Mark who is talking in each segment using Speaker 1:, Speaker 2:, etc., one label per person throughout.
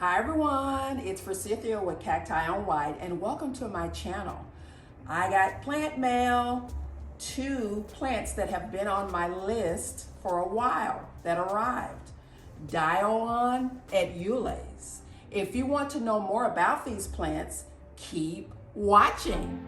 Speaker 1: Hi everyone, it's Forsythia with CactiOnWhite and welcome to my channel. I got plant mail, 2 plants that have been on my list for a while that arrived. Dioon Edule. If you want to know more about these plants, keep watching.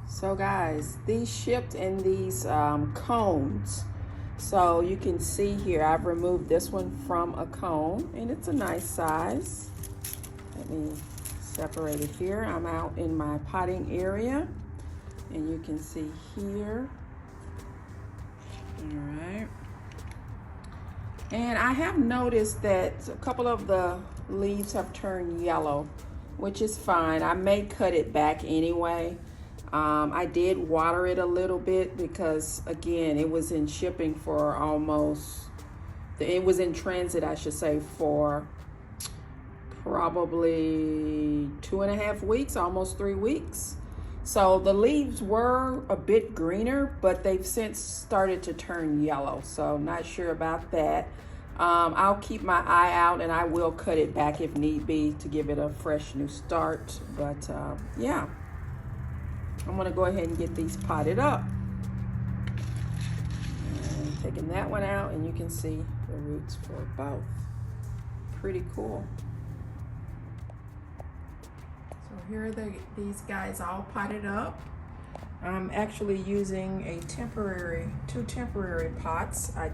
Speaker 1: So guys, these shipped in these cones. So you can see here, I've removed this one from a cone and it's a nice size. Let me separate it here. I'm out in my potting area and you can see here. All right. And I have noticed that a couple of the leaves have turned yellow, which is fine. I may cut it back anyway. I did water it a little bit because, again, it was in shipping for it was in transit, I should say, for probably 2.5 weeks, almost 3 weeks. So the leaves were a bit greener, but they've since started to turn yellow. So not sure about that. I'll keep my eye out and I will cut it back if need be to give it a fresh new start. But yeah. I'm gonna go ahead and get these potted up. And taking that one out and you can see the roots for both. Pretty cool. So here are these guys all potted up. I'm actually using two temporary pots. I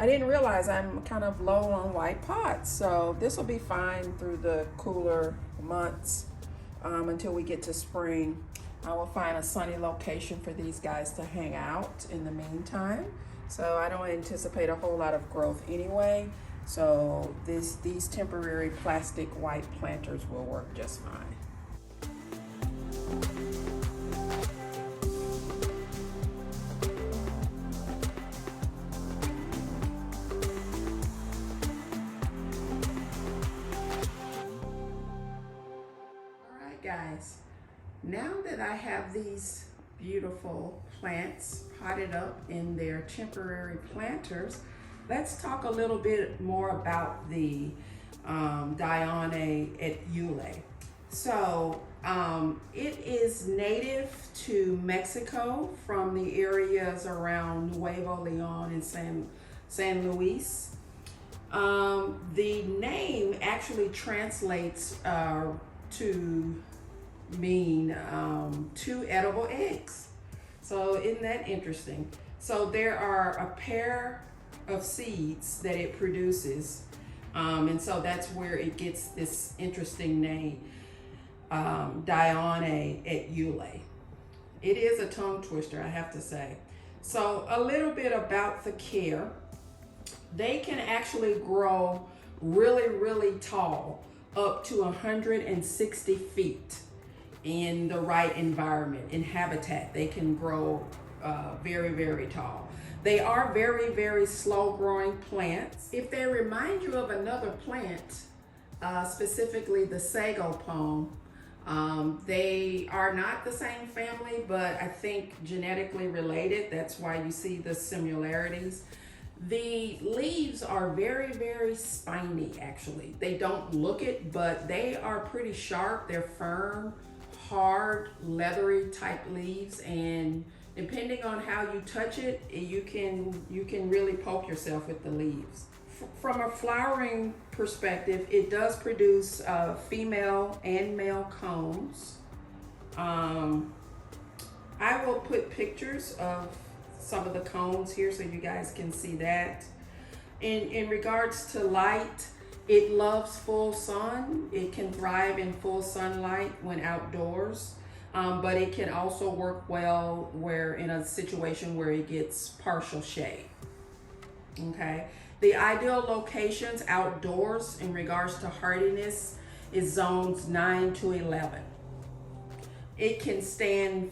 Speaker 1: didn't realize I'm kind of low on white pots. So this will be fine through the cooler months until we get to spring. I will find a sunny location for these guys to hang out in the meantime. So I don't anticipate a whole lot of growth anyway. So these temporary plastic white planters will work just fine. All right, guys. Now that I have these beautiful plants potted up in their temporary planters, let's talk a little bit more about the Dioon Edule. So it is native to Mexico from the areas around Nuevo Leon and San Luis. The name actually translates to mean 2 edible eggs. So isn't that interesting? So there are a pair of seeds that it produces, and so that's where it gets this interesting name, Dioon Edule. It is a tongue twister, I have to say. So a little bit about the care. They can actually grow really, really tall, up to 160 feet. In the right environment, in habitat, they can grow very, very tall. They are very, very slow growing plants. If they remind you of another plant, specifically the sago palm, they are not the same family, but I think genetically related. That's why you see the similarities. The leaves are very, very spiny, actually. They don't look it, but they are pretty sharp. They're firm, hard, leathery type leaves, and depending on how you touch it, you can really poke yourself with the leaves. From a flowering perspective, it does produce female and male cones. I will put pictures of some of the cones here so you guys can see that. In regards to light, it loves full sun. It can thrive in full sunlight when outdoors, but it can also work well where in a situation where it gets partial shade. Okay, the ideal locations outdoors in regards to hardiness is zones 9 to 11. It can stand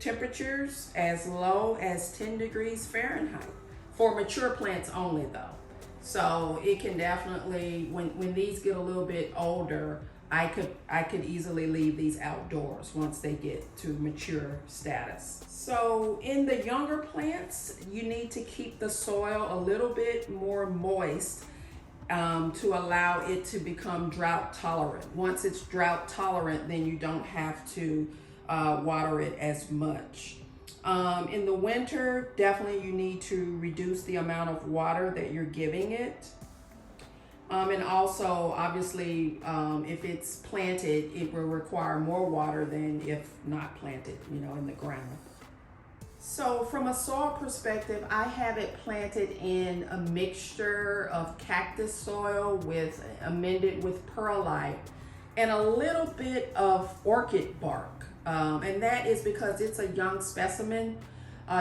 Speaker 1: temperatures as low as 10 degrees Fahrenheit for mature plants only though. So it can definitely, when these get a little bit older, I could easily leave these outdoors once they get to mature status. So in the younger plants, you need to keep the soil a little bit more moist to allow it to become drought tolerant. Once it's drought tolerant, then you don't have to water it as much. In the winter, definitely you need to reduce the amount of water that you're giving it. And also, obviously, if it's planted, it will require more water than if not planted, in the ground. So from a soil perspective, I have it planted in a mixture of cactus soil amended with perlite and a little bit of orchid bark. And that is because it's a young specimen.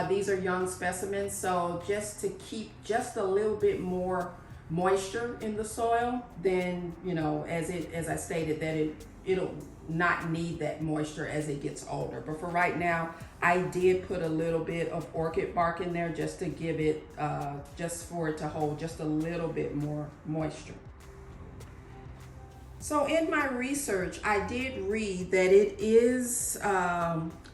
Speaker 1: These are young specimens, so just to keep just a little bit more moisture in the soil, then as I stated, that it'll not need that moisture as it gets older. But for right now, I did put a little bit of orchid bark in there just to give it just for it to hold just a little bit more moisture. So in my research, I did read that it is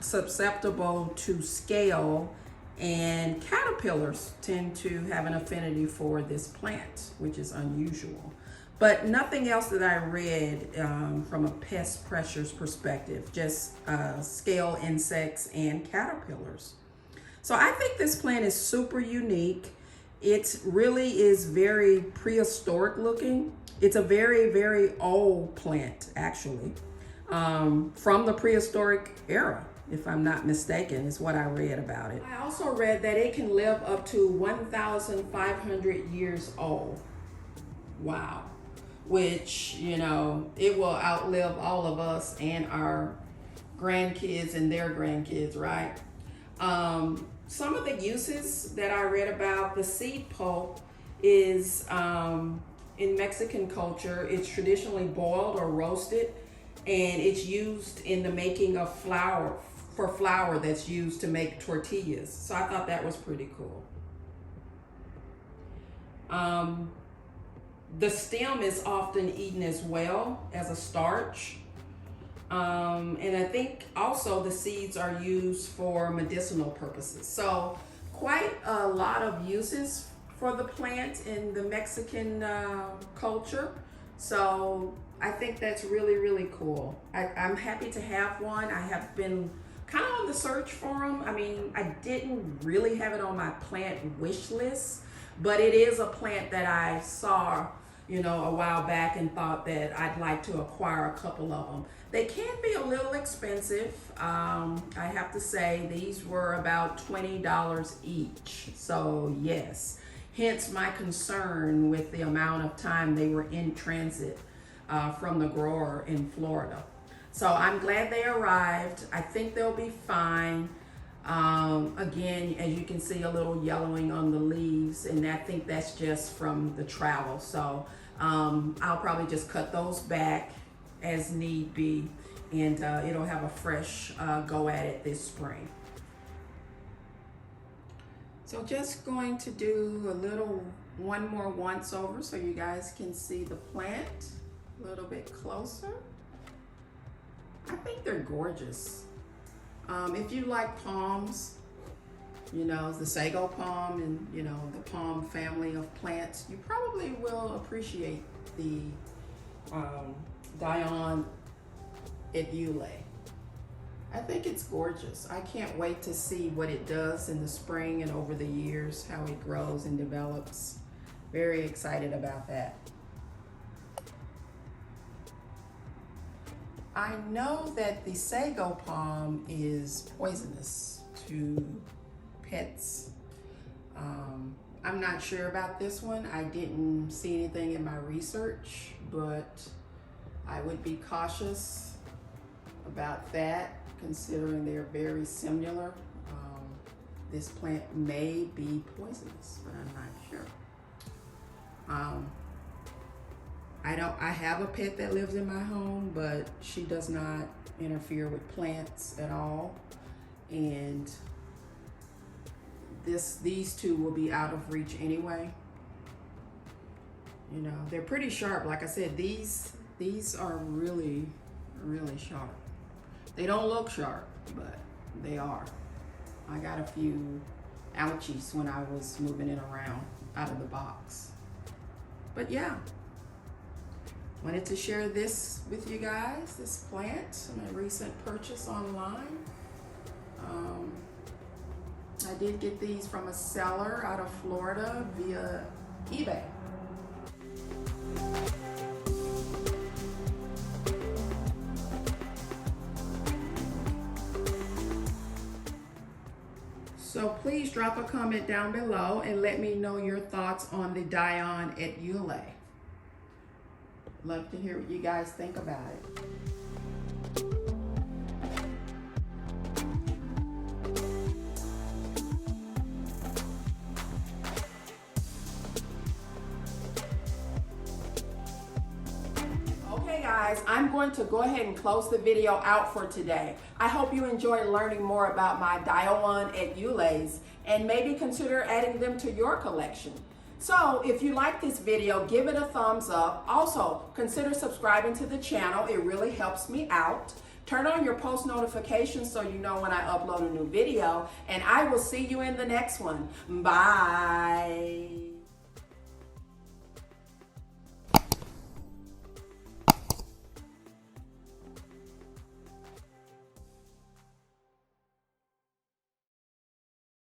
Speaker 1: susceptible to scale, and caterpillars tend to have an affinity for this plant, which is unusual. But nothing else that I read from a pest pressures perspective, just scale insects and caterpillars. So I think this plant is super unique. It really is very prehistoric looking. It's a very, very old plant, actually, from the prehistoric era, if I'm not mistaken, is what I read about it. I also read that it can live up to 1,500 years old. Wow. Which, it will outlive all of us and our grandkids and their grandkids, right? Some of the uses that I read about, the seed pulp is, in Mexican culture, it's traditionally boiled or roasted, and it's used in the making of flour that's used to make tortillas. So I thought that was pretty cool. The stem is often eaten as well as a starch. And I think also the seeds are used for medicinal purposes. So quite a lot of uses for the plant in the Mexican culture. So I think that's really, really cool. I'm happy to have one. I have been kind of on the search for them. I mean, I didn't really have it on my plant wish list, but it is a plant that I saw, a while back and thought that I'd like to acquire a couple of them. They can be a little expensive. I have to say these were about $20 each. So yes, hence my concern with the amount of time they were in transit from the grower in Florida. So I'm glad they arrived. I think they'll be fine. Again, as you can see, a little yellowing on the leaves, and I think that's just from the travel. So I'll probably just cut those back as need be, and it'll have a fresh go at it this spring. So just going to do one more once over so you guys can see the plant a little bit closer. I think they're gorgeous. If you like palms, the sago palm and, the palm family of plants, you probably will appreciate the Dioon Edule. I think it's gorgeous. I can't wait to see what it does in the spring and over the years, how it grows and develops. Very excited about that. I know that the sago palm is poisonous to pets. I'm not sure about this one. I didn't see anything in my research, but I would be cautious about that considering they're very similar. This plant may be poisonous, but I'm not sure. I have a pet that lives in my home, but she does not interfere with plants at all. And these two will be out of reach anyway. You know, they're pretty sharp. Like I said, these are really, really sharp. They don't look sharp, but they are. I got a few ouchies when I was moving it around out of the box. But yeah, wanted to share this with you guys, this plant, my recent purchase online. I did get these from a seller out of Florida via eBay. So please drop a comment down below and let me know your thoughts on the Dioon Edule. Love to hear what you guys think about it. Okay guys, I'm going to go ahead and close the video out for today. I hope you enjoyed learning more about my Dioon Edules and maybe consider adding them to your collection. So if you like this video, give it a thumbs up. Also, consider subscribing to the channel. It really helps me out. Turn on your post notifications so you know when I upload a new video, and I will see you in the next one. Bye.